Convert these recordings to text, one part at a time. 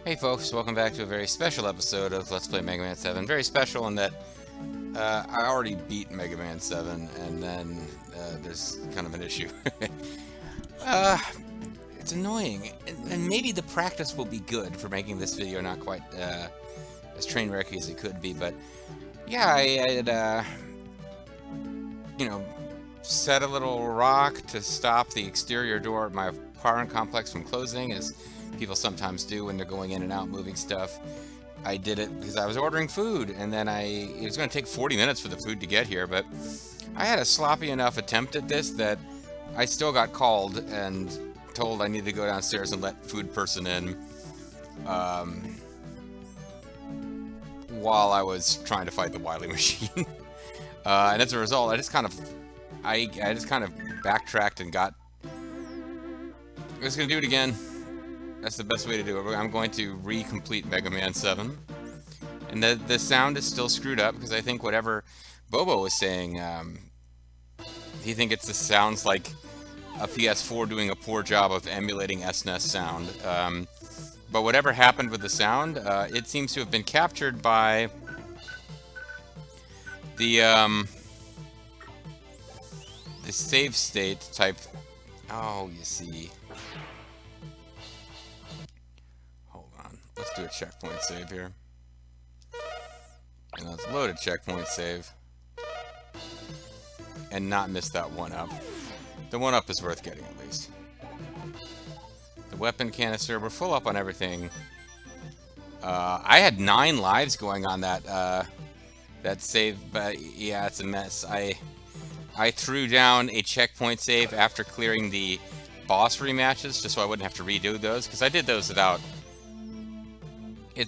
Hey folks, welcome back to a very special episode of Let's Play Mega Man 7. Very special in that I already beat Mega Man 7, and then there's kind of an issue. uh, it's annoying, and maybe the practice will be good for making this video not quite as train wrecky as it could be, but yeah, I had, you know, set a little rock to stop the exterior door of my apartment complex from closing, as people sometimes do when they're going in and out moving stuff. I did it because I was ordering food, and then it was going to take 40 minutes for the food to get here, but I had a sloppy enough attempt at this that I still got called and told I needed to go downstairs and let food person in while I was trying to fight the Wily machine. And as a result, I just kind of backtracked and got. I'm just gonna do it again. That's the best way to do it. I'm going to re-complete Mega Man 7. And the sound is still screwed up because I think whatever Bobo was saying, he thinks it sounds like a PS4 doing a poor job of emulating SNES sound. But whatever happened with the sound, it seems to have been captured by the save state type. Oh, you see. Let's do a checkpoint save here. And let's load a checkpoint save. And not miss that 1-up. The 1-up is worth getting at least. The weapon canister, we're full up on everything. I had 9 lives going on that save, but yeah, it's a mess. I threw down a checkpoint save after clearing the boss rematches, just so I wouldn't have to redo those, because I did those without... I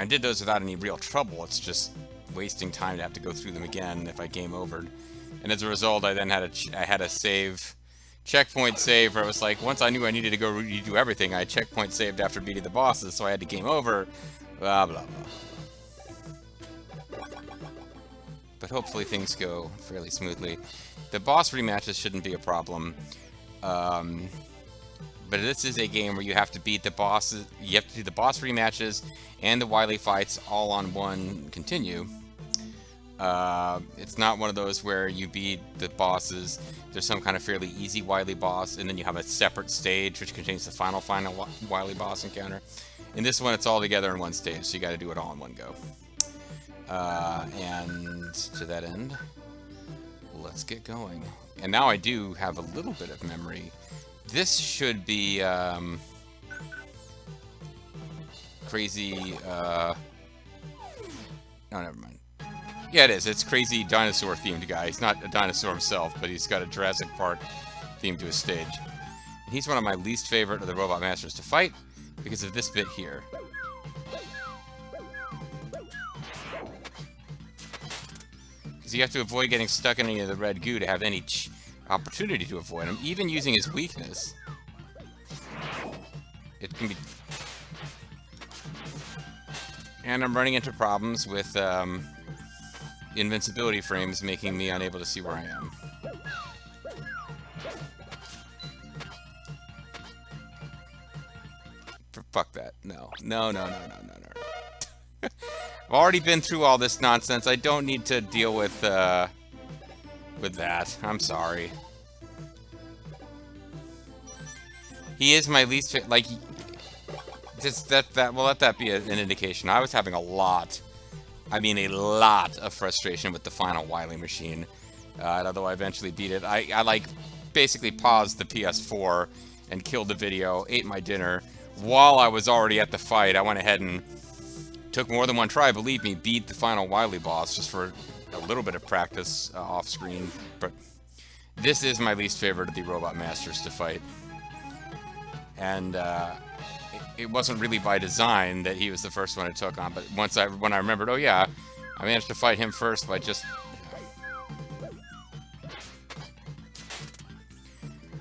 did those without any real trouble. It's just wasting time to have to go through them again if I game overed. And as a result, I then had a checkpoint save where it was like, once I knew I needed to go redo everything, I checkpoint saved after beating the bosses, so I had to game over, blah, blah, blah. But hopefully things go fairly smoothly. The boss rematches shouldn't be a problem. But this is a game where you have to beat the bosses. You have to do the boss rematches and the Wily fights all on one continue. It's not one of those where you beat the bosses. There's some kind of fairly easy Wily boss, and then you have a separate stage which contains the final Wily boss encounter. In this one, it's all together in one stage, so you got to do it all in one go. And to that end, let's get going. And now I do have a little bit of memory. This should be crazy. No, never mind. Yeah, it is. It's crazy dinosaur themed guy. He's not a dinosaur himself, but he's got a Jurassic Park theme to his stage. And he's one of my least favorite of the Robot Masters to fight because of this bit here. Because you have to avoid getting stuck in any of the red goo to have any opportunity to avoid him, even using his weakness. It can be... And I'm running into problems with invincibility frames making me unable to see where I am. Fuck that. No. No. I've already been through all this nonsense. I don't need to deal with that. I'm sorry. He is my least like. Just we'll let that be an indication. I was having a lot of frustration with the final Wily machine. Although I eventually beat it, I like basically paused the PS4 and killed the video, ate my dinner while I was already at the fight. I went ahead and took more than one try. Believe me, beat the final Wily boss just for a little bit of practice off screen. But this is my least favorite of the Robot Masters to fight. And it wasn't really by design that he was the first one I took on, but when I remembered, oh yeah, I managed to fight him first by just...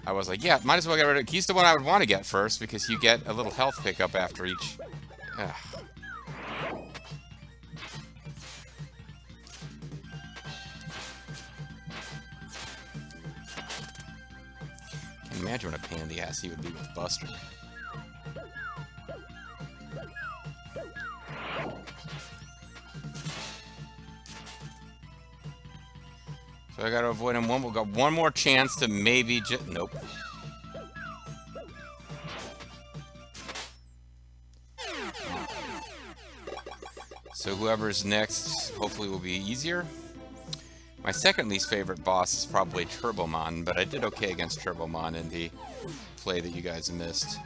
I was like, yeah, might as well get rid of... He's the one I would want to get first, because you get a little health pickup after each... Ugh. Imagine what a pain in the ass he would be with Buster. So I gotta avoid him one. We've got one more chance to maybe just... Nope. So whoever's next hopefully will be easier. My second least favorite boss is probably Turbomon, but I did okay against Turbomon in the play that you guys missed.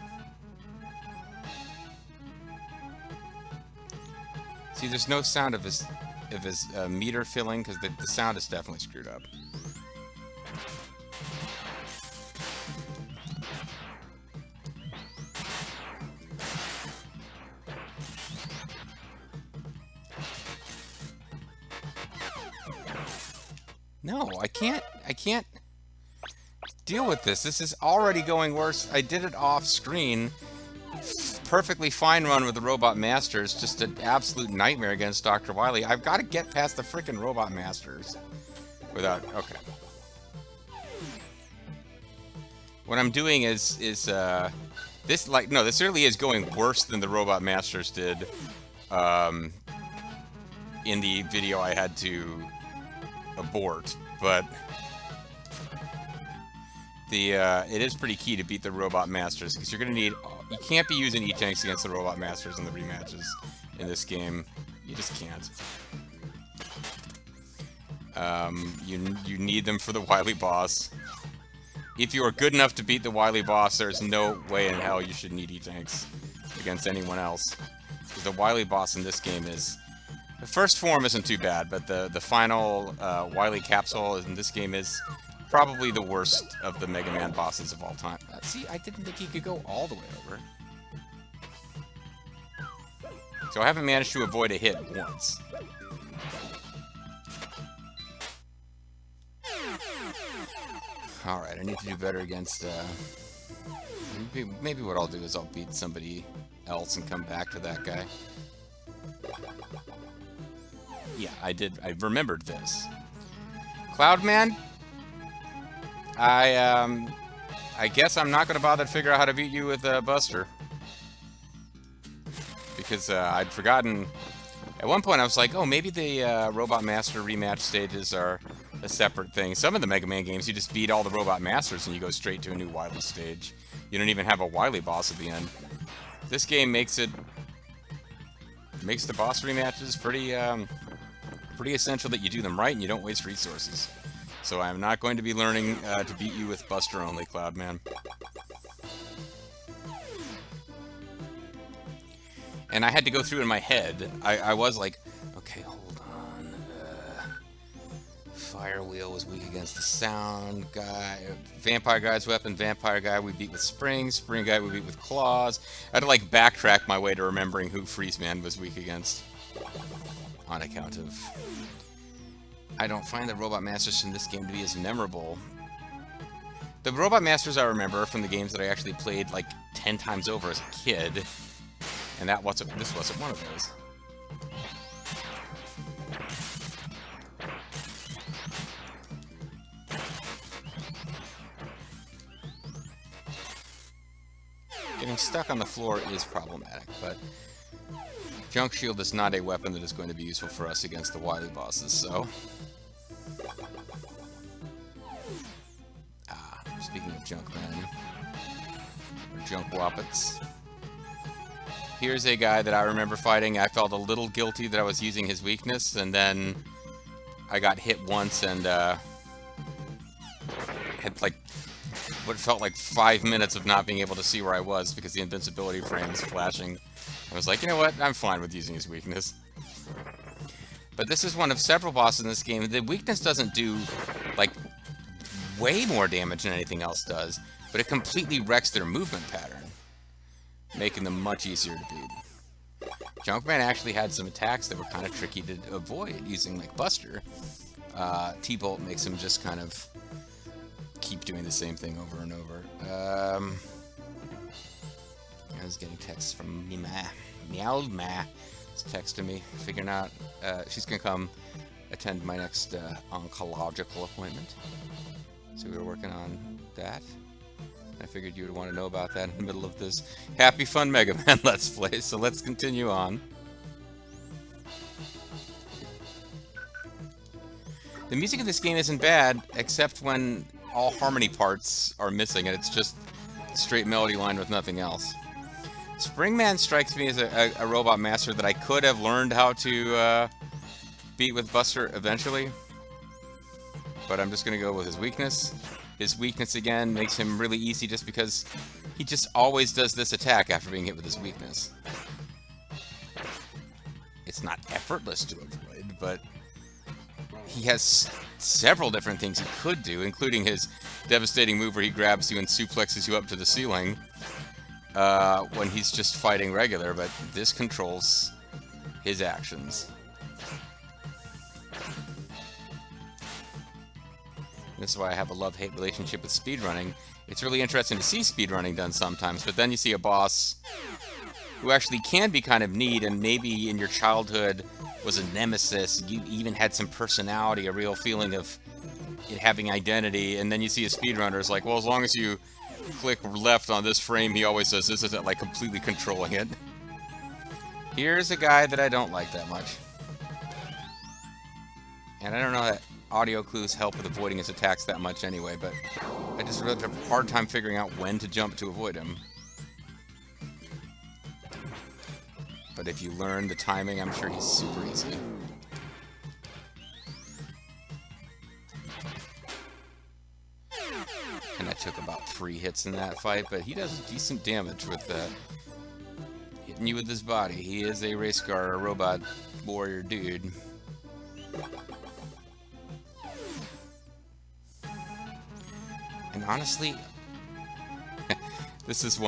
See, there's no sound of his meter filling, because the sound is definitely screwed up. No, I can't deal with this. This is already going worse. I did it off screen. Perfectly fine run with the Robot Masters. Just an absolute nightmare against Dr. Wily. I've got to get past the freaking Robot Masters. Without... Okay. What I'm doing is this, like... No, this really is going worse than the Robot Masters did in the video I had to abort, but it is pretty key to beat the Robot Masters, because you're going to need... You can't be using E-Tanks against the Robot Masters in the rematches in this game. You just can't. You need them for the Wily boss. If you are good enough to beat the Wily boss, there's no way in hell you should need E-Tanks against anyone else. Because the Wily boss in this game is... The first form isn't too bad, but the final Wily capsule in this game is probably the worst of the Mega Man bosses of all time. See, I didn't think he could go all the way over. So I haven't managed to avoid a hit once. Alright, I need to do better against... maybe what I'll do is I'll beat somebody else and come back to that guy. Yeah, I did. I remembered this. Cloudman? I guess I'm not going to bother to figure out how to beat you with Buster. Because I'd forgotten... At one point I was like, oh, maybe the Robot Master rematch stages are a separate thing. Some of the Mega Man games, you just beat all the Robot Masters and you go straight to a new Wily stage. You don't even have a Wily boss at the end. This game makes the boss rematches pretty essential that you do them right and you don't waste resources. So I'm not going to be learning to beat you with Buster only, Cloudman. And I had to go through in my head. I was like, okay, hold on. Fire Wheel was weak against the Sound Guy. Vampire Guy's weapon. Vampire Guy we beat with Spring. Spring Guy we beat with Claws. I had to like backtrack my way to remembering who Freeze Man was weak against. On account of... I don't find the Robot Masters in this game to be as memorable. The Robot Masters I remember from the games that I actually played like 10 times over as a kid. And this wasn't one of those. Getting stuck on the floor is problematic, but Junk Shield is not a weapon that is going to be useful for us against the Wily bosses, so... Speaking of Junkman, or Junk Woppets, here's a guy that I remember fighting. I felt a little guilty that I was using his weakness, and then I got hit once and had like what felt like 5 minutes of not being able to see where I was because the invincibility frame is flashing. I was like, you know what, I'm fine with using his weakness. But this is one of several bosses in this game. The weakness doesn't do, like, way more damage than anything else does, but it completely wrecks their movement pattern, making them much easier to beat. Junkman actually had some attacks that were kind of tricky to avoid using, like Buster. T-Bolt makes him just kind of keep doing the same thing over and over. I was getting texts from Meow Ma. It's texting me, figuring out she's gonna come attend my next oncological appointment. So we were working on that. I figured you would want to know about that in the middle of this happy fun Mega Man Let's Play, so let's continue on. The music of this game isn't bad, except when all harmony parts are missing and it's just a straight melody line with nothing else. Springman strikes me as a robot master that I could have learned how to beat with Buster eventually, but I'm just going to go with his weakness. His weakness, again, makes him really easy just because he just always does this attack after being hit with his weakness. It's not effortless to avoid, but he has several different things he could do, including his devastating move where he grabs you and suplexes you up to the ceiling when he's just fighting regular, but this controls his actions. This is why I have a love-hate relationship with speedrunning. It's really interesting to see speedrunning done sometimes, but then you see a boss who actually can be kind of neat, and maybe in your childhood was a nemesis, you even had some personality, a real feeling of it having identity, and then you see a speedrunner is like, well, as long as you click left on this frame, he always does this, isn't like completely controlling it. Here's a guy that I don't like that much. And I don't know that audio clues help with avoiding his attacks that much anyway, but I just really have a hard time figuring out when to jump to avoid him. But if you learn the timing, I'm sure he's super easy. And I took about 3 hits in that fight, but he does decent damage with hitting you with his body. He is a race car, a robot warrior dude. And honestly, this is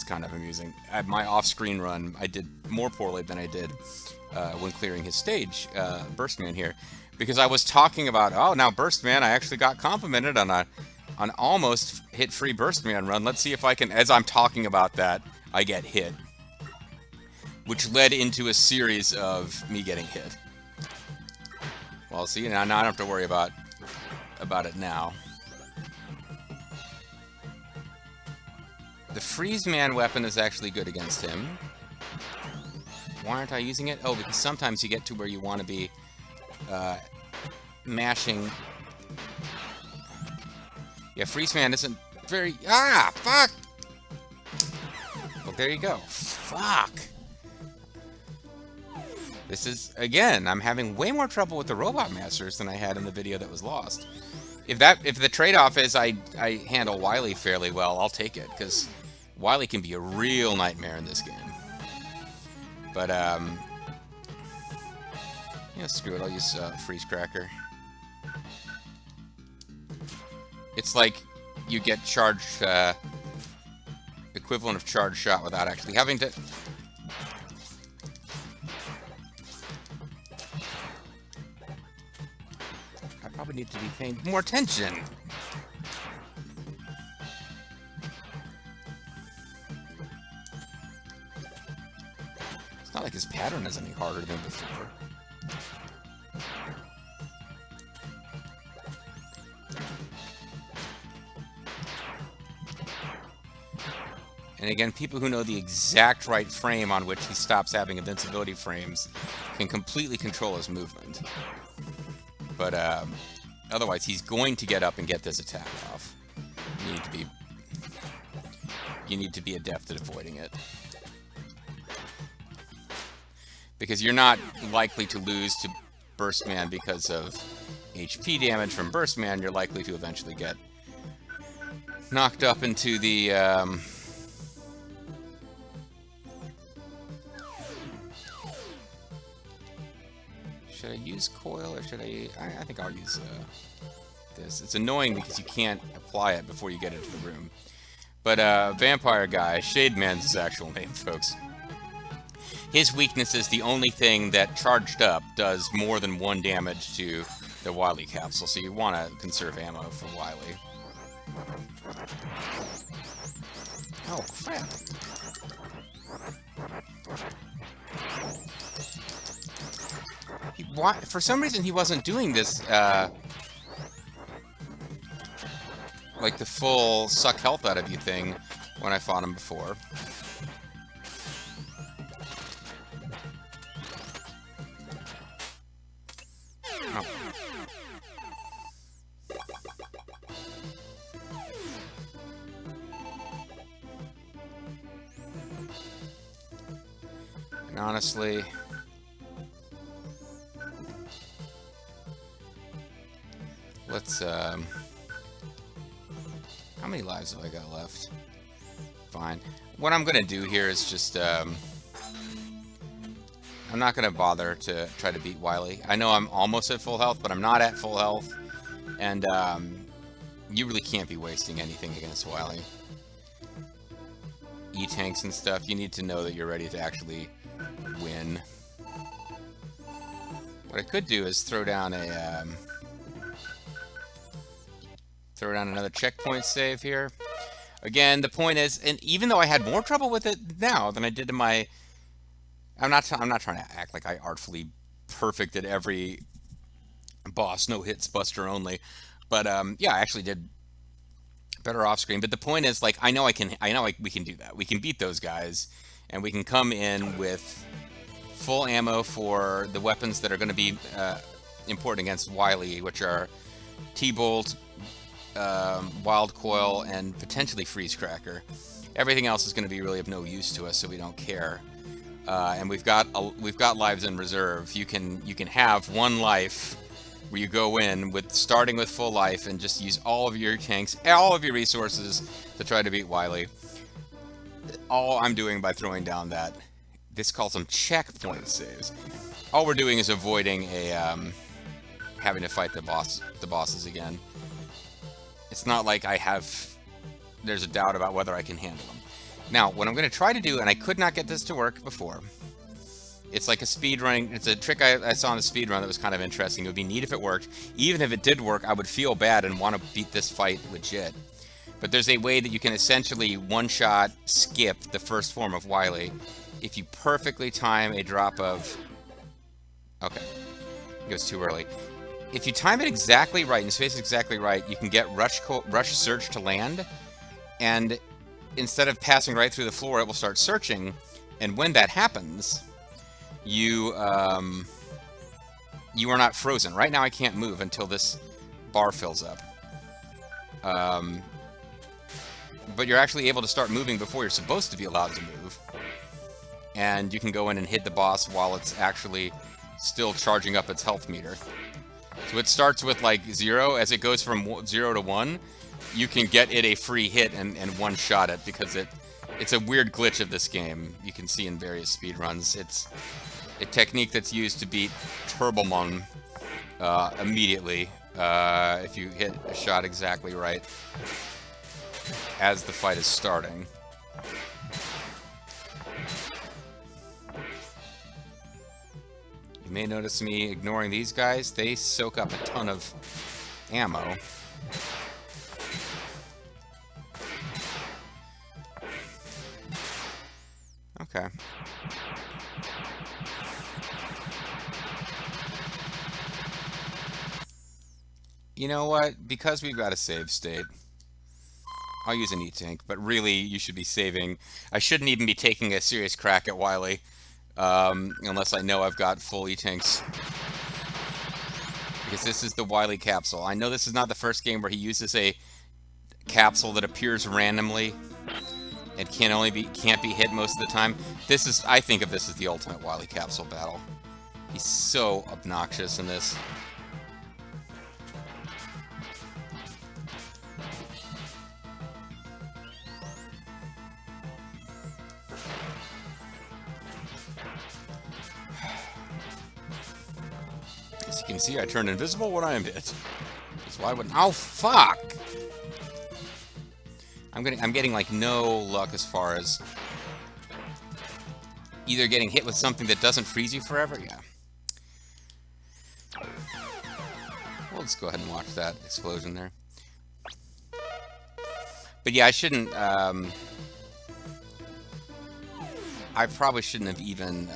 kind of amusing. At my off-screen run, I did more poorly than I did when clearing his stage, Burstman here, because I was talking about, oh, now Burstman, I actually got complimented on an almost hit-free Burstman run. Let's see if I can, as I'm talking about that, I get hit, which led into a series of me getting hit. Well, see, now I don't have to worry about it now. The Freeze Man weapon is actually good against him. Why aren't I using it? Oh, because sometimes you get to where you want to be mashing. Yeah, Freeze Man isn't very... Ah! Fuck! Well, there you go. Fuck! This is, again, I'm having way more trouble with the Robot Masters than I had in the video that was lost. If the trade-off is I handle Wily fairly well, I'll take it, because Wily can be a real nightmare in this game. But, yeah, screw it, I'll use Freeze Cracker. It's like you get charged, equivalent of charged shot without actually having to... Probably need to be paying more attention. It's not like his pattern is any harder than before. And again, people who know the exact right frame on which he stops having invincibility frames can completely control his movement. But otherwise, he's going to get up and get this attack off. You need to be adept at avoiding it, because you're not likely to lose to Burstman because of HP damage from Burstman. You're likely to eventually get knocked up into the should I use coil or should I think I'll use this. It's annoying because you can't apply it before you get into the room. But Vampire Guy, Shade Man's his actual name, folks. His weakness is the only thing that charged up does more than 1 damage to the Wily capsule, so you want to conserve ammo for Wily. Oh, crap. For some reason, he wasn't doing this. like the full suck health out of you thing when I fought him before. Oh. And honestly, let's, how many lives have I got left? Fine. What I'm gonna do here is just, I'm not gonna bother to try to beat Wily. I know I'm almost at full health, but I'm not at full health. And, you really can't be wasting anything against Wily. E-tanks and stuff, you need to know that you're ready to actually win. What I could do is throw down a, throw down another checkpoint save here. Again, the point is, and even though I had more trouble with it now than I did in my... I'm not trying to act like I artfully perfected every boss, no hits, buster only. But yeah, I actually did better off screen. But the point is, like, I know we can do that. We can beat those guys, and we can come in with full ammo for the weapons that are going to be important against Wily, which are T-Bolt, Wild Coil, and potentially Freeze Cracker. Everything else is going to be really of no use to us, so we don't care. And we've got lives in reserve. You can have one life where you go in with starting with full life and just use all of your tanks, all of your resources to try to beat Wily. All I'm doing by throwing down that, this calls them checkpoint saves. All we're doing is avoiding a having to fight the bosses again. It's not like there's a doubt about whether I can handle them. Now, what I'm going to try to do, and I could not get this to work before, it's like a speed running, it's a trick I saw in the speed run that was kind of interesting. It would be neat if it worked. Even if it did work, I would feel bad and want to beat this fight legit. But there's a way that you can essentially one-shot skip the first form of Wily if you perfectly time a drop of... Okay, it goes too early. If you time it exactly right and space it exactly right, you can get Rush Search to land, and instead of passing right through the floor, it will start searching, and when that happens, you are not frozen. Right now I can't move until this bar fills up. But you're actually able to start moving before you're supposed to be allowed to move. And you can go in and hit the boss while it's actually still charging up its health meter. So it starts with like 0. As it goes from 0 to 1, you can get it a free hit and one-shot it, because it's a weird glitch of this game. You can see in various speedruns. It's a technique that's used to beat Turbomon immediately if you hit a shot exactly right as the fight is starting. You may notice me ignoring these guys. They soak up a ton of ammo. Okay. You know what? Because we've got a save state, I'll use an E-Tank, but really you should be saving. I shouldn't even be taking a serious crack at Wily, unless I know I've got full E-Tanks. Because this is the Wily capsule. I know this is not the first game where he uses a capsule that appears randomly and can't be hit most of the time. This is, I think of this as the ultimate Wily capsule battle. He's so obnoxious in this. As you can see, I turn invisible when I am hit. That's why I wouldn't. Oh fuck! I'm getting like no luck as far as either getting hit with something that doesn't freeze you forever. Yeah. We'll just go ahead and watch that explosion there. But yeah, I shouldn't. I probably shouldn't have even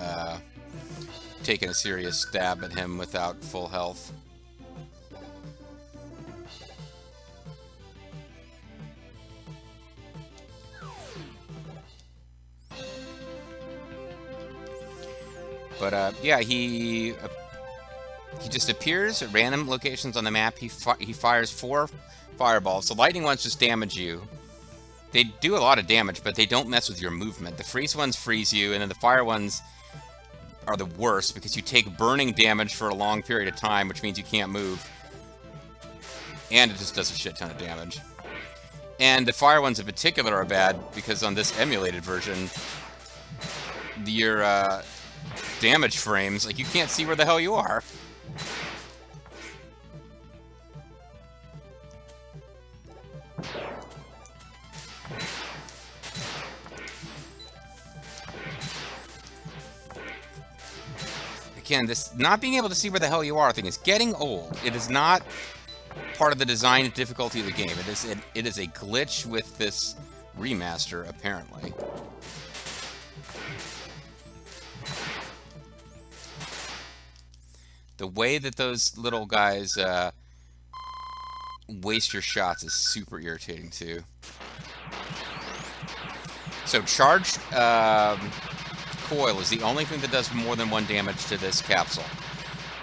taken a serious stab at him without full health. But yeah, he just appears at random locations on the map. He fires 4 fireballs. The lightning ones just damage you. They do a lot of damage, but they don't mess with your movement. The freeze ones freeze you, and then the fire ones are the worst because you take burning damage for a long period of time, which means you can't move. And it just does a shit ton of damage. And the fire ones in particular are bad because on this emulated version, your damage frames, like, you can't see where the hell you are. Again, this not being able to see where the hell you are thing is getting old. It is not part of the design difficulty of the game. It is a glitch with this remaster, apparently. The way that those little guys waste your shots is super irritating, too. So charged coil is the only thing that does more than 1 damage to this capsule.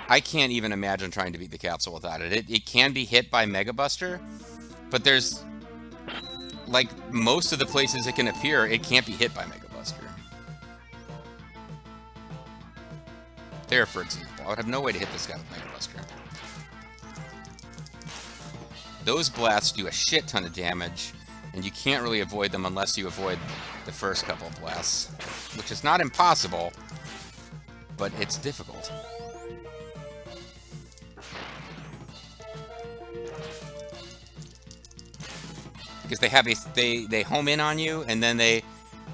I can't even imagine trying to beat the capsule without it. It can be hit by Mega Buster, but there's, like, most of the places it can appear, it can't be hit by Mega Buster. There, for example, I would have no way to hit this guy with Mega Buster. Those blasts do a shit ton of damage, and you can't really avoid them unless you avoid the first couple of blasts, which is not impossible, but it's difficult. Because they have they home in on you and then they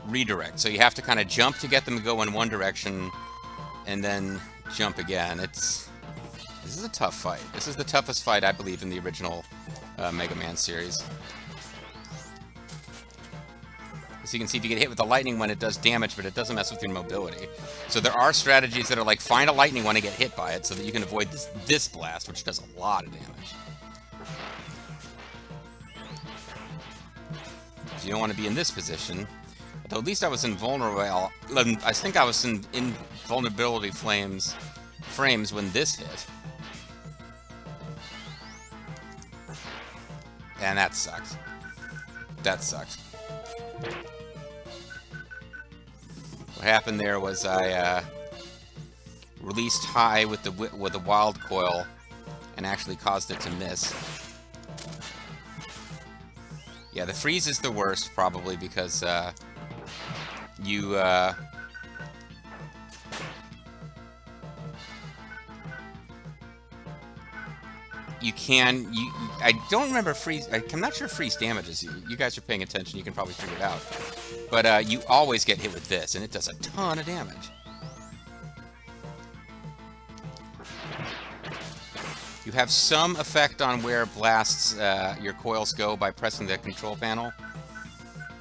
redirect, so you have to kind of jump to get them to go in one direction, and then jump again. This is a tough fight. This is the toughest fight, I believe, in the original Mega Man series. So you can see if you get hit with the lightning one, it does damage, but it doesn't mess with your mobility. So there are strategies that are like, find a lightning one and get hit by it so that you can avoid this blast, which does a lot of damage. So you don't want to be in this position. Though at least I was invulnerable. I think I was in invulnerability frames when this hit. And that sucks. That sucks. What happened there was I released high with the wild coil and actually caused it to miss. Yeah, the freeze is the worst, probably, because you I don't remember freeze. I'm not sure freeze damages you. You guys are paying attention. You can probably figure it out. But you always get hit with this, and it does a ton of damage. You have some effect on where blasts your coils go by pressing the control panel.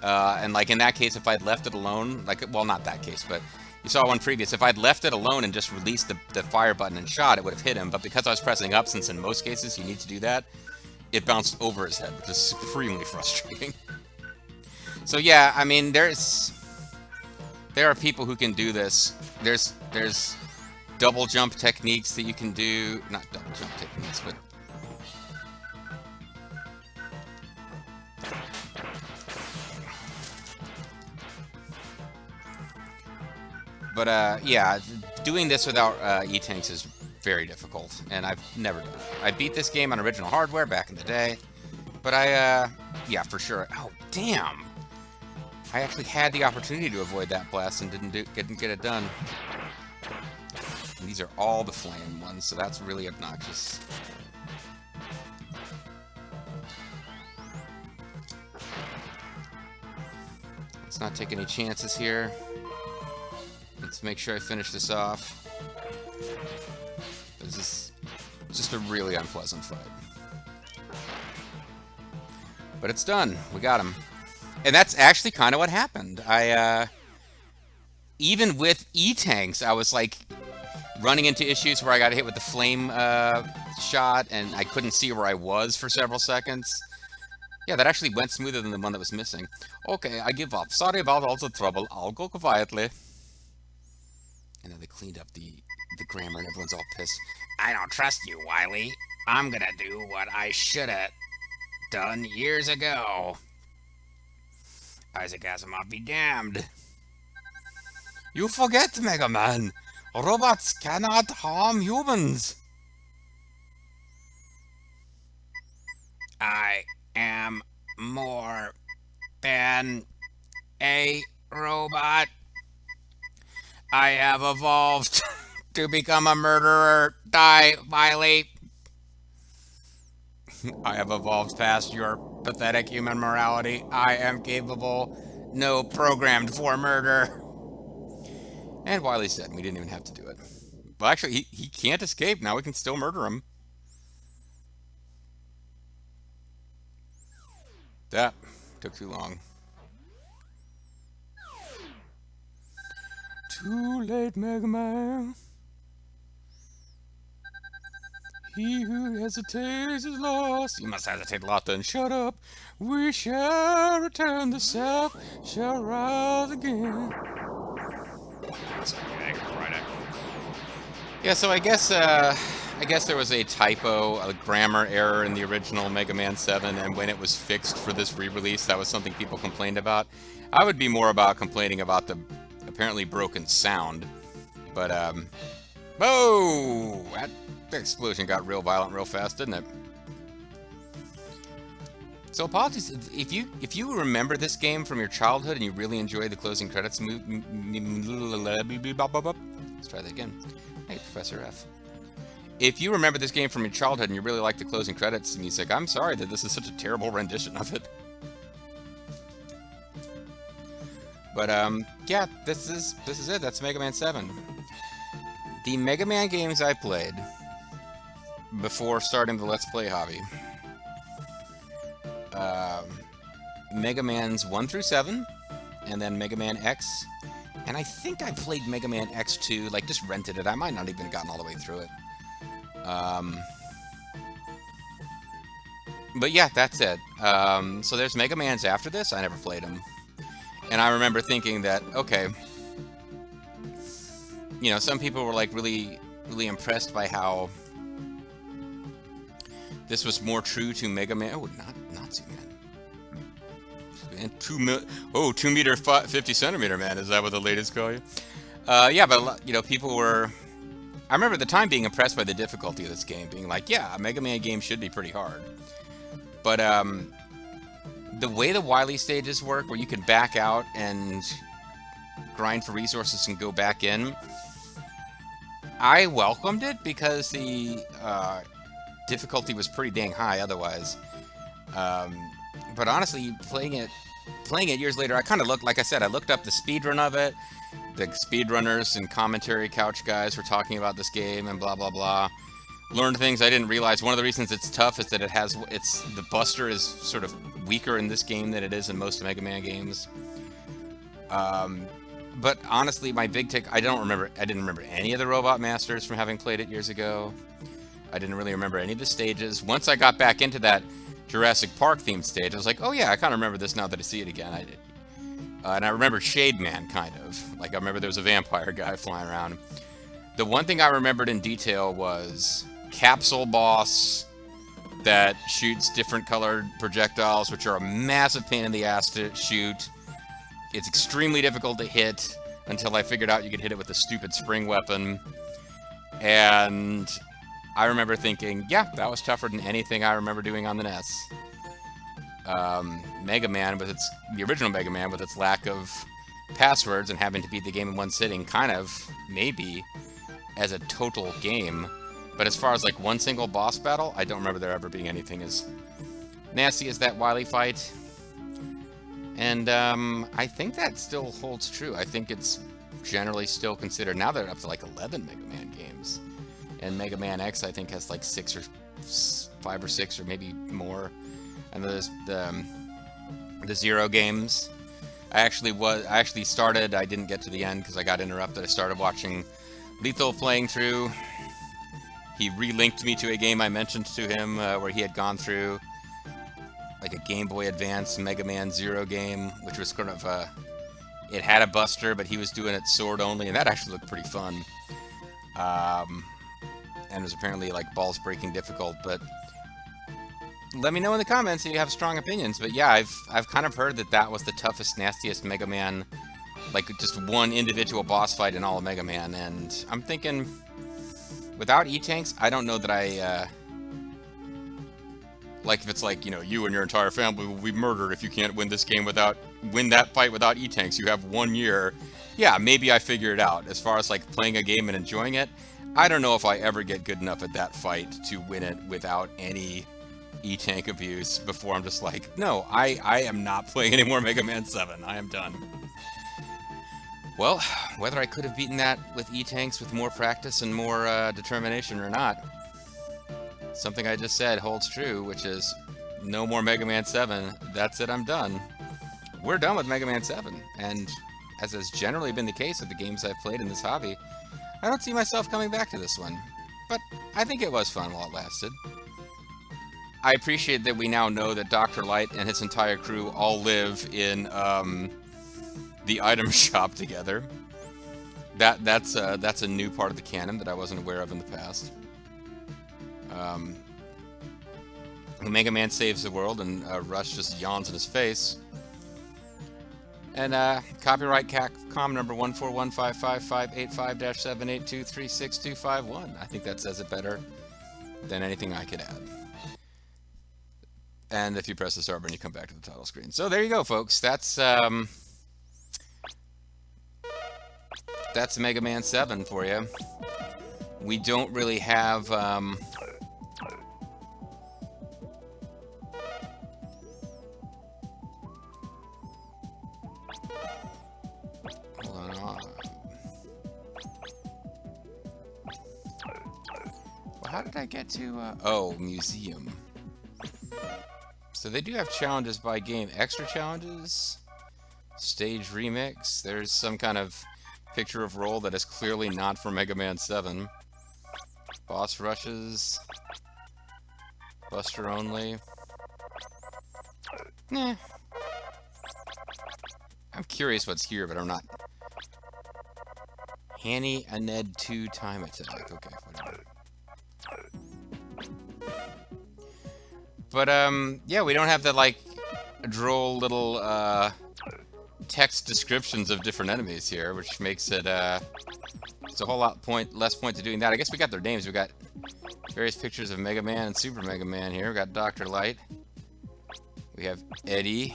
And like in that case, if I'd left it alone, like, well, not that case, but you saw one previous. If I'd left it alone and just released the fire button and shot, it would have hit him. But because I was pressing up, since in most cases you need to do that, it bounced over his head, which is supremely frustrating. So yeah, I mean, there are people who can do this. There's double jump techniques that you can do. Not double jump techniques, but yeah, doing this without E-Tanks is very difficult, and I've never done it. I beat this game on original hardware back in the day, but yeah, for sure. Oh, damn! I actually had the opportunity to avoid that blast and didn't get it done. And these are all the flame ones, so that's really obnoxious. Let's not take any chances here. Let's make sure I finish this off. This is just a really unpleasant fight. But it's done. We got him. And that's actually kind of what happened. Even with E-Tanks, I was like running into issues where I got hit with the flame shot and I couldn't see where I was for several seconds. Yeah, that actually went smoother than the one that was missing. Okay, I give up. Sorry about all the trouble. I'll go quietly. And then they cleaned up the grammar, and everyone's all pissed. I don't trust you, Wily. I'm gonna do what I should have done years ago. Isaac Asimov be damned. You forget, Mega Man. Robots cannot harm humans. I am more than a robot. I have evolved to become a murderer. Die, Wily. I have evolved past your pathetic human morality. I am capable, no programmed for murder. And Wily said we didn't even have to do it. Well, actually, he can't escape. Now we can still murder him. That took too long. Too late, Mega Man. He who hesitates is lost. You must hesitate a lot then. Shut up. We shall return. The self shall rise again. Yeah, so I guess there was a typo, a grammar error in the original Mega Man 7, and when it was fixed for this re-release, that was something people complained about. I would be more about complaining about the apparently broken sound. But, whoa! That explosion got real violent real fast, didn't it? So apologies, if you remember this game from your childhood and you really enjoy the closing credits let's try that again. Hey, Professor F. If you remember this game from your childhood and you really like the closing credits music, I'm sorry that this is such a terrible rendition of it. But yeah, this is it. That's Mega Man 7. The Mega Man games I played before starting the Let's Play hobby. Mega Man's 1 through 7, and then Mega Man X. And I think I played Mega Man X2, like just rented it. I might not even have gotten all the way through it. But yeah, that's it. So there's Mega Man's after this. I never played them. And I remember thinking that, okay, you know, some people were like really, really impressed by how this was more true to Mega Man. Oh, not Nazi Man. And 2 meter 50 centimeter man. Is that what the latest call you? Yeah, but you know, people were. I remember at the time being impressed by the difficulty of this game, being like, yeah, a Mega Man game should be pretty hard. But the way the Wily stages work, where you can back out and grind for resources and go back in, I welcomed it because the difficulty was pretty dang high otherwise. But honestly, playing it years later, I kind of looked, like I said, I looked up the speedrun of it. The speedrunners and commentary couch guys were talking about this game and blah, blah, blah. Learned things I didn't realize. One of the reasons it's tough is that the Buster is sort of weaker in this game than it is in most Mega Man games. But honestly, my big take, I didn't remember any of the Robot Masters from having played it years ago. I didn't really remember any of the stages. Once I got back into that Jurassic Park themed stage, I was like, oh yeah, I kind of remember this now that I see it again. I did. And I remember Shade Man, kind of. Like, I remember there was a vampire guy flying around. The one thing I remembered in detail was Capsule Boss that shoots different colored projectiles, which are a massive pain in the ass to shoot. It's extremely difficult to hit until I figured out you could hit it with a stupid spring weapon. And I remember thinking, yeah, that was tougher than anything I remember doing on the NES. Mega Man, the original Mega Man, with its lack of passwords and having to beat the game in one sitting, kind of, maybe, as a total game. But as far as, like, one single boss battle, I don't remember there ever being anything as nasty as that Wily fight. And, I think that still holds true. I think it's generally still considered, now they're up to, like, 11 Mega Man games. And Mega Man X, I think, has, like, 5 or 6 or maybe more. And there's the Zero games. I actually started. I didn't get to the end because I got interrupted. I started watching Lethal playing through. He relinked me to a game I mentioned to him where he had gone through like a Game Boy Advance Mega Man Zero game, which was kind of It had a buster, but he was doing it sword only, and that actually looked pretty fun. And was apparently like balls breaking difficult, but let me know in the comments if you have strong opinions. But yeah, I've kind of heard that that was the toughest, nastiest Mega Man, like just one individual boss fight in all of Mega Man, and I'm thinking without E-Tanks, I don't know that I like if it's like, you know, you and your entire family will be murdered if you can't win this game win that fight without E-Tanks. You have 1 year. Yeah, maybe I figure it out. As far as like playing a game and enjoying it, I don't know if I ever get good enough at that fight to win it without any E-Tank abuse before I'm just like, no, I am not playing any more Mega Man 7. I am done. Well, whether I could have beaten that with E-Tanks with more practice and more determination or not, something I just said holds true, which is no more Mega Man 7. That's it, I'm done. We're done with Mega Man 7, and as has generally been the case with the games I've played in this hobby, I don't see myself coming back to this one. But I think it was fun while it lasted. I appreciate that we now know that Dr. Light and his entire crew all live in the item shop together. That's a new part of the canon that I wasn't aware of in the past. Mega Man saves the world, and Rush just yawns in his face. And copyright Capcom number 1415558-5-782362251. I think that says it better than anything I could add. And if you press the start button, you come back to the title screen. So there you go, folks. That's Mega Man 7 for you. We don't really have hold on. Well, how did I get to oh, museum. So they do have challenges by game. Extra challenges, stage remix. There's some kind of picture of roll that is clearly not for Mega Man 7. Boss rushes. Buster only. Nah. I'm curious what's here, but I'm not. Hanny a Ned 2 time attack. Okay, whatever. But, yeah, we don't have the, like, droll little, text descriptions of different enemies here, which makes it, it's a whole lot less point to doing that. I guess we got their names. We got various pictures of Mega Man and Super Mega Man here. We got Dr. Light. We have Eddie.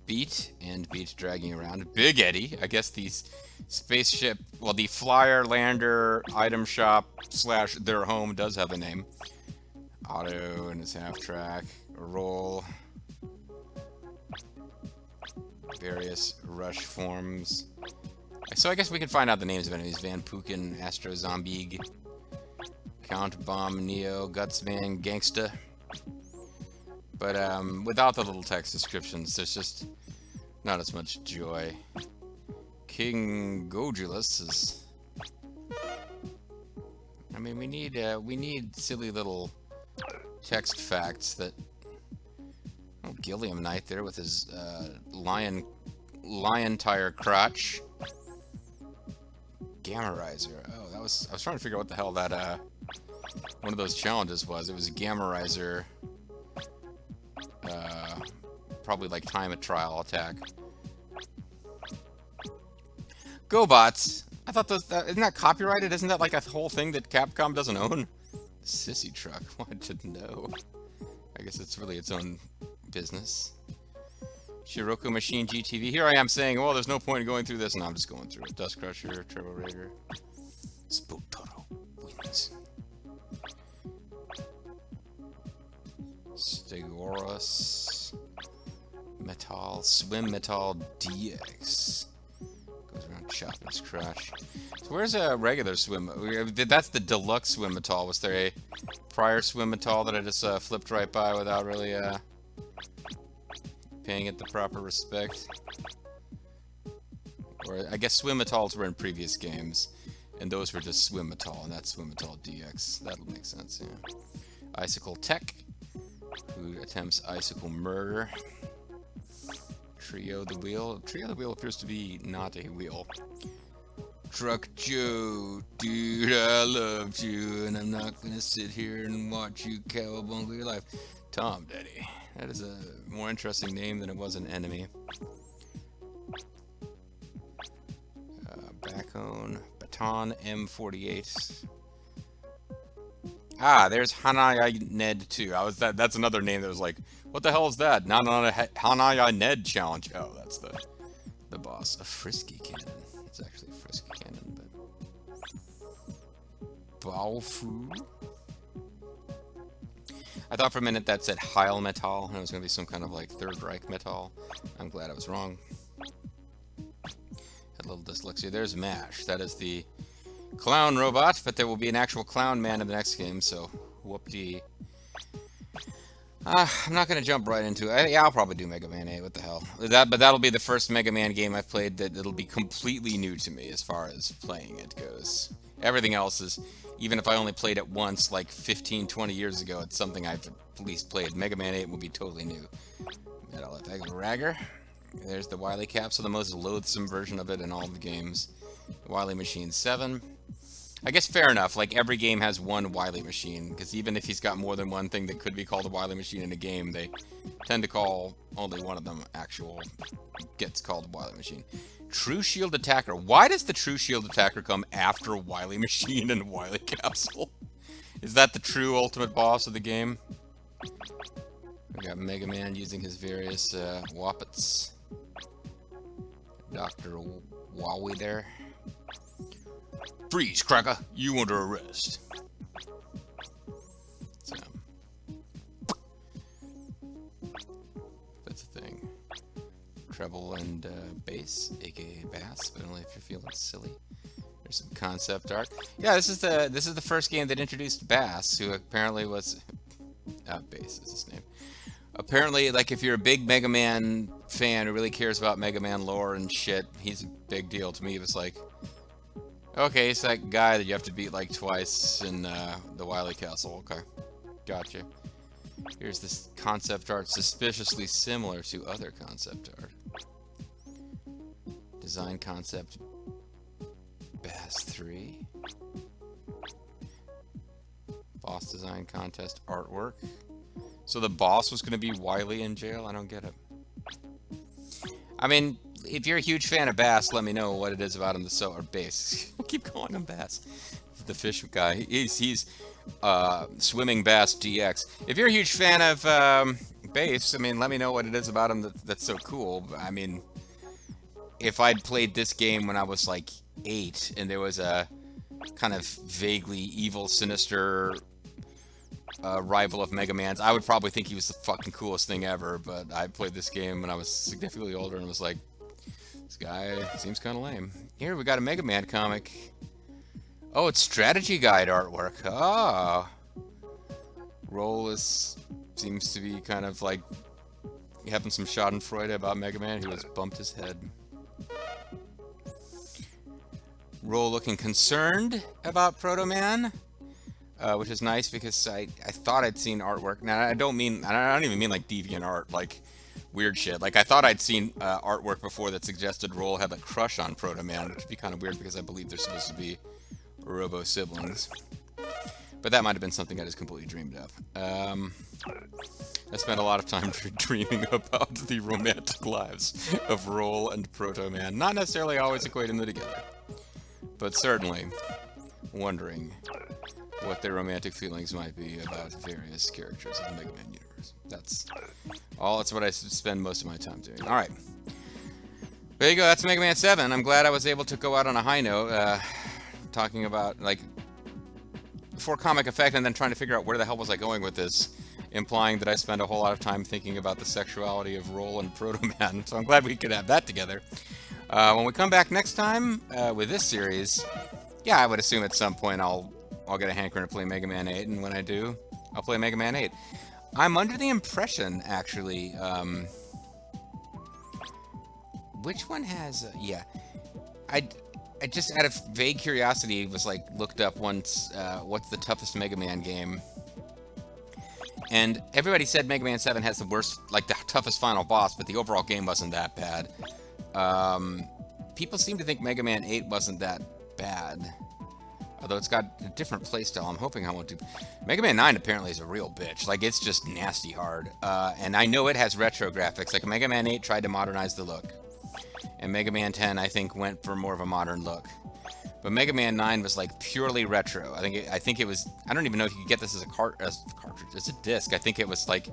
Beat dragging around. Big Eddie. I guess these spaceship, well, the Flyer Lander item shop / their home does have a name. Otto and his half-track, roll, various rush forms. So I guess we can find out the names of enemies. Van Pookin, Astro Zombie, Count Bomb, Neo, Gutsman, Gangsta. But without the little text descriptions, there's just not as much joy. King Gojulus is... I mean, we need silly little text facts that... Oh, Gilliam Knight there with his lion tire crotch. Gammarizer. Oh, I was trying to figure out what the hell that one of those challenges was. It was a Gammarizer, probably like time a trial attack. GoBots. I thought those isn't that copyrighted? Isn't that like a whole thing that Capcom doesn't own? Sissy truck. Wanted to know. I guess it's really its own business. Shiroku Machine GTV. Here I am saying, well, there's no point in going through this, and I'm just going through it. Dust Crusher, Turbo Raider. Sputoro wins. Stegoros. Metal. Swim Metal DX. Goes around chopping his crotch. So where's a regular Swim? That's the deluxe Swim Metal. Was there a prior Swim Metal that I just flipped right by without really paying it the proper respect? Or I guess Swim Metals were in previous games, and those were just Swim Metal, and that's Swim Metal DX. That'll make sense, yeah. Icicle Tech, who attempts icicle murder. Trio the Wheel. Trio the Wheel appears to be not a wheel. Truck Joe, dude, I loved you, and I'm not gonna sit here and watch you cowabunga your life. Tom Daddy. That is a more interesting name than it was an enemy. Baton M48. Ah, there's Hanaya Ned too. That's another name that was like, what the hell is that? Not on a Hanaya Ned challenge. Oh, that's the boss. A Frisky Cannon. It's actually a Frisky Cannon, but Baofu. I thought for a minute that said Heil Metal, and it was gonna be some kind of like Third Reich Metal. I'm glad I was wrong. Had a little dyslexia. There's MASH. That is the clown robot, but there will be an actual clown man in the next game, so whoop-dee. I'm not going to jump right into it. Yeah, I'll probably do Mega Man 8, what the hell. But that'll be the first Mega Man game I've played that it'll be completely new to me as far as playing it goes. Everything else is, even if I only played it once, like 15, 20 years ago, it's something I've at least played. Mega Man 8 will be totally new. Metal Attack Ragger. There's the Wily Capsule, the most loathsome version of it in all the games. The Wily Machine 7. I guess fair enough, like every game has one Wily Machine, because even if he's got more than one thing that could be called a Wily Machine in a game, they tend to call only one of them gets called a Wily Machine. True Shield Attacker. Why does the True Shield Attacker come after Wily Machine and Wily Capsule? Is that the true ultimate boss of the game? We got Mega Man using his various Woppets. Dr. Wowie there. Freeze, Cracker! You under arrest. So, that's a thing. Treble and bass, aka bass, but only if you're feeling silly. There's some concept art. Yeah, this is the first game that introduced Bass, who apparently was bass is his name. Apparently, like if you're a big Mega Man fan who really cares about Mega Man lore and shit, he's a big deal to me. It was like, okay, it's that guy that you have to beat like twice in the Wily Castle. Okay, gotcha. Here's this concept art suspiciously similar to other concept art. Design concept Bass 3. Boss design contest artwork. So the boss was going to be Wily in jail? I don't get it. I mean, if you're a huge fan of Bass, let me know what it is about him. Or Bass. I keep calling him Bass. The fish guy. He's Swimming Bass DX. If you're a huge fan of Bass, I mean, let me know what it is about him that's so cool. I mean, if I'd played this game when I was like 8 and there was a kind of vaguely evil, sinister rival of Mega Man's, I would probably think he was the fucking coolest thing ever, but I played this game when I was significantly older and was like, this guy seems kind of lame. Here, we got a Mega Man comic. Oh, it's strategy guide artwork. Ah. Roll seems to be kind of like having some schadenfreude about Mega Man, who has bumped his head. Roll looking concerned about Proto Man. Which is nice because I thought I'd seen artwork. Now I don't even mean like deviant art, like weird shit. Like I thought I'd seen artwork before that suggested Roll had a crush on Proto Man, which would be kind of weird because I believe they're supposed to be Robo siblings. But that might have been something I just completely dreamed of. I spent a lot of time dreaming about the romantic lives of Roll and Proto Man, not necessarily always equating them together, but certainly wondering what their romantic feelings might be about various characters of the Mega Man universe. That's what I spend most of my time doing. Alright. There you go, that's Mega Man 7. I'm glad I was able to go out on a high note, talking about, like, for comic effect and then trying to figure out where the hell was I going with this, implying that I spend a whole lot of time thinking about the sexuality of Roll and Proto Man. So I'm glad we could have that together. When we come back next time with this series, yeah, I would assume at some point I'll get a hankering to play Mega Man 8, and when I do, I'll play Mega Man 8. I'm under the impression, actually, which one has, yeah, I just out of vague curiosity was like, looked up once, what's the toughest Mega Man game, And everybody said Mega Man 7 has the worst, like the toughest final boss, but the overall game wasn't that bad. People seem to think Mega Man 8 wasn't that bad. Although it's got a different playstyle, I'm hoping I won't do... Mega Man 9 apparently is a real bitch. Like, it's just nasty hard. And I know it has retro graphics. Like, Mega Man 8 tried to modernize the look. And Mega Man 10, I think, went for more of a modern look. But Mega Man 9 was, like, purely retro. I think it was... I don't even know if you could get this as a cartridge. It's a disc. I think it was, like,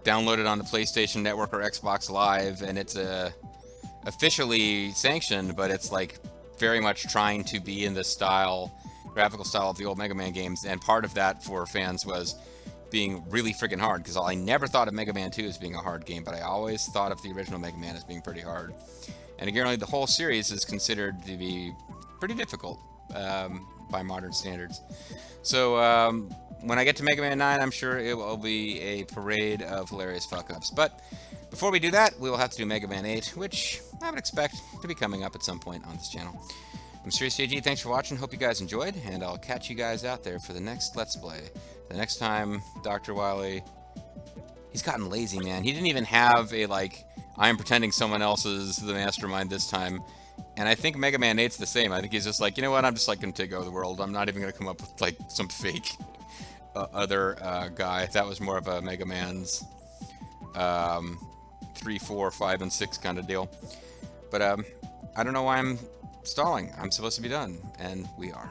downloaded on the PlayStation Network or Xbox Live. And it's officially sanctioned, but it's, like, very much trying to be in the style... graphical style of the old Mega Man games, and part of that for fans was being really freaking hard, because I never thought of Mega Man 2 as being a hard game, but I always thought of the original Mega Man as being pretty hard. And again, the whole series is considered to be pretty difficult by modern standards. So when I get to Mega Man 9, I'm sure it will be a parade of hilarious fuck-ups. But before we do that, we will have to do Mega Man 8, which I would expect to be coming up at some point on this channel. I'm Serious JG, thanks for watching, hope you guys enjoyed, and I'll catch you guys out there for the next Let's Play. The next time, Dr. Wily, he's gotten lazy, man. He didn't even have a, like, I'm pretending someone else is the mastermind this time. And I think Mega Man 8's the same. I think he's just like, you know what, I'm just, like, going to take over the world. I'm not even going to come up with, like, some fake other guy. That was more of a Mega Man's 3, 4, 5, and 6 kind of deal. But, I don't know why I'm stalling. I'm supposed to be done, and we are.